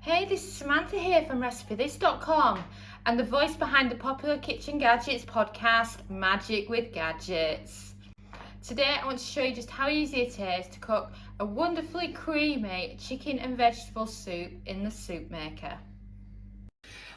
Hey, this is Samantha here from RecipeThis.com and the voice behind the popular Kitchen Gadgets podcast, Magic with Gadgets. Today I want to show you just how easy it is to cook a wonderfully creamy chicken and vegetable soup in the soup maker.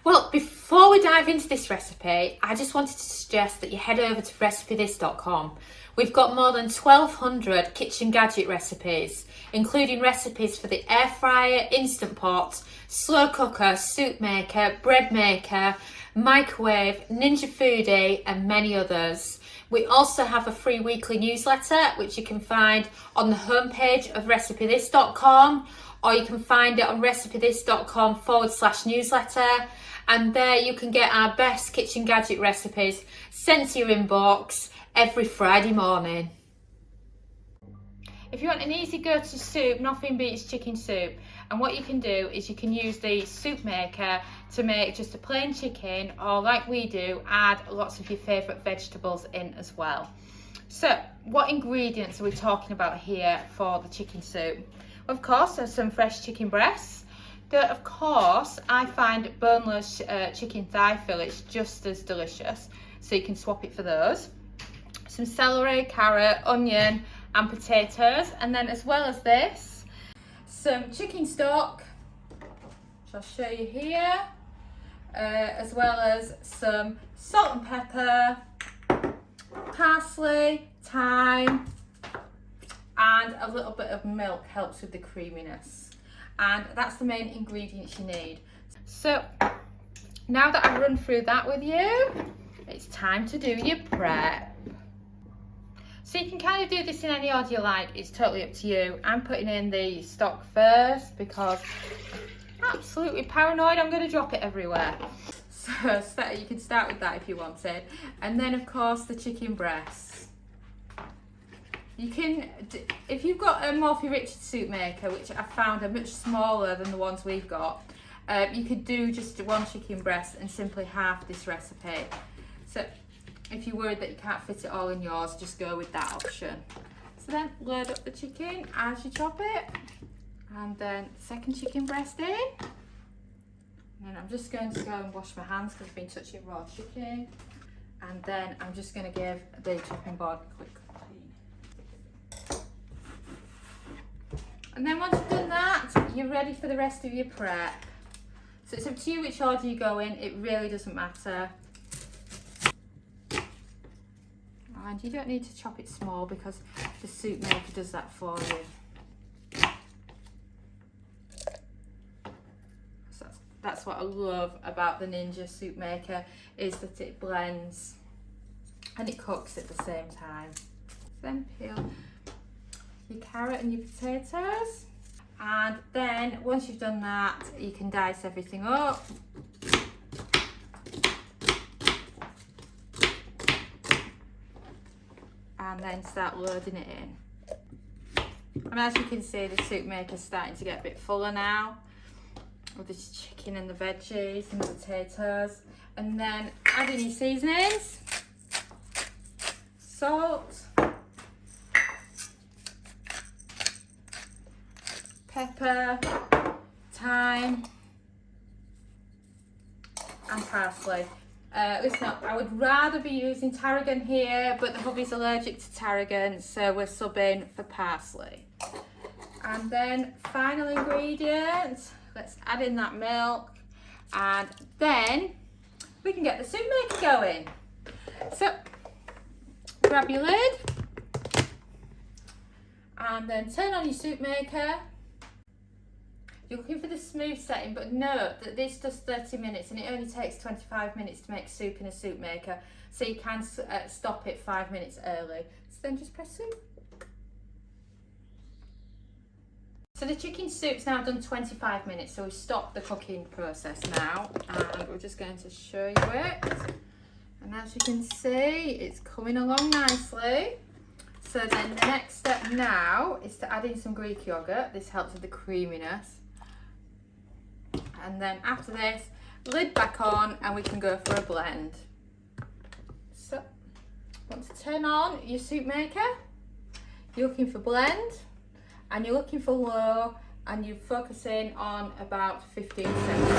Well, before we dive into this recipe, I just wanted to suggest that you head over to RecipeThis.com. We've got more than 1,200 kitchen gadget recipes, including recipes for the air fryer, instant pot, slow cooker, soup maker, bread maker, microwave, Ninja Foodi, and many others. We also have a free weekly newsletter, which you can find on the homepage of RecipeThis.com, or you can find it on RecipeThis.com/newsletter. And there you can get our best kitchen gadget recipes sent to your inbox every Friday morning. If you want an easy go-to soup, nothing beats chicken soup. And what you can do is you can use the soup maker to make just a plain chicken, or like we do, add lots of your favourite vegetables in as well. So what ingredients are we talking about here for the chicken soup? Of course, there's some fresh chicken breasts. Of course, I find boneless chicken thigh fillets just as delicious, so you can swap it for those. Some celery, carrot, onion and potatoes, and then as well as this, some chicken stock, which I'll show you here, as well as some salt and pepper, parsley, thyme, and a little bit of milk helps with the creaminess. And that's the main ingredients you need. So now that I've run through that with you, it's time to do your prep. So you can kind of do this in any order you like, it's totally up to you. I'm putting in the stock first because I'm absolutely paranoid I'm going to drop it everywhere. So you can start with that if you wanted. And then of course the chicken breasts. You can, if you've got a Morphy Richards soup maker, which I found are much smaller than the ones we've got, you could do just one chicken breast and simply half this recipe. So if you're worried that you can't fit it all in yours, just go with that option. So then load up the chicken as you chop it, and then second chicken breast in. And I'm just going to go and wash my hands because I've been touching raw chicken. And then I'm just going to give the chopping board a quick clean. And then once you've done that, you're ready for the rest of your prep. So it's up to you which order you go in, it really doesn't matter. And you don't need to chop it small because the soup maker does that for you. So that's what I love about the Ninja soup maker, is that it blends and it cooks at the same time. Then peel your carrot and your potatoes, and then once you've done that, you can dice everything up. And then start loading it in. And as you can see, the soup maker's starting to get a bit fuller now with this chicken and the veggies and the potatoes. And then add in your seasonings, salt, pepper, thyme and parsley. Listen up, I would rather be using tarragon here, but the hubby's allergic to tarragon, so we're subbing for parsley. And then final ingredient, let's add in that milk, and then we can get the soup maker going. So grab your lid and then turn on your soup maker. You're looking for the smooth setting, but note that this does 30 minutes and it only takes 25 minutes to make soup in a soup maker, so you can stop it 5 minutes early. So then just press soup. So the chicken soup's now done 25 minutes, so we've stopped the cooking process now, and we're just going to show you it. And as you can see, it's coming along nicely. So then the next step now is to add in some Greek yogurt. This helps with the creaminess. And then after this, lid back on and we can go for a blend. So, want to turn on your soup maker, you're looking for blend, and you're looking for low and you focus in on about 15 seconds.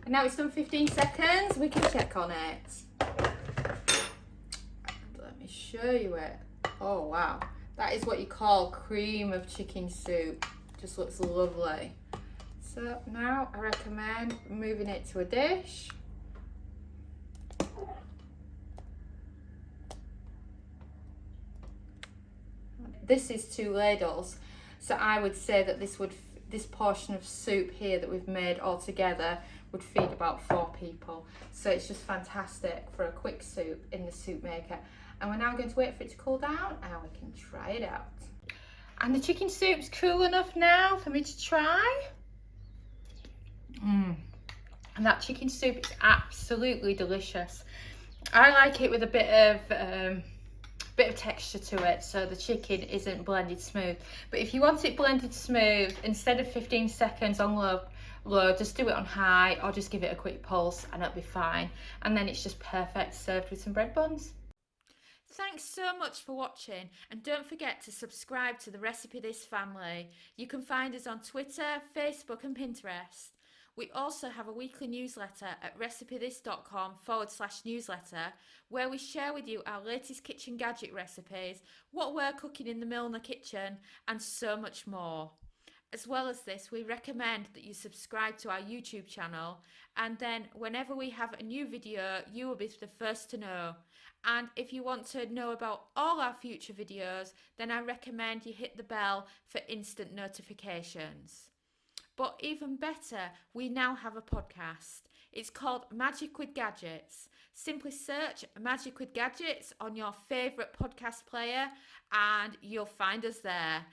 And now it's done 15 seconds, we can check on it. Let me show you it. Oh wow, that is what you call cream of chicken soup. Just looks lovely. So now I recommend moving it to a dish. This is 2 ladles, so I would say that this portion of soup here that we've made all together would feed about 4 people. So it's just fantastic for a quick soup in the soup maker. And we're now going to wait for it to cool down and we can try it out. And the chicken soup's cool enough now for me to try. And that chicken soup is absolutely delicious. I like it with a bit of texture to it, so the chicken isn't blended smooth. But if you want it blended smooth, instead of 15 seconds on low, just do it on high, or just give it a quick pulse and it'll be fine. And then it's just perfect served with some bread buns. Thanks so much for watching, and don't forget to subscribe to the Recipe This family. You can find us on Twitter, Facebook and Pinterest. We also have a weekly newsletter at recipethis.com/newsletter, where we share with you our latest kitchen gadget recipes, what we're cooking in the Milner kitchen, and so much more. As well as this, we recommend that you subscribe to our YouTube channel, and then whenever we have a new video, you will be the first to know. And if you want to know about all our future videos, then I recommend you hit the bell for instant notifications. But even better, we now have a podcast. It's called Magic with Gadgets. Simply search Magic with Gadgets on your favourite podcast player and you'll find us there.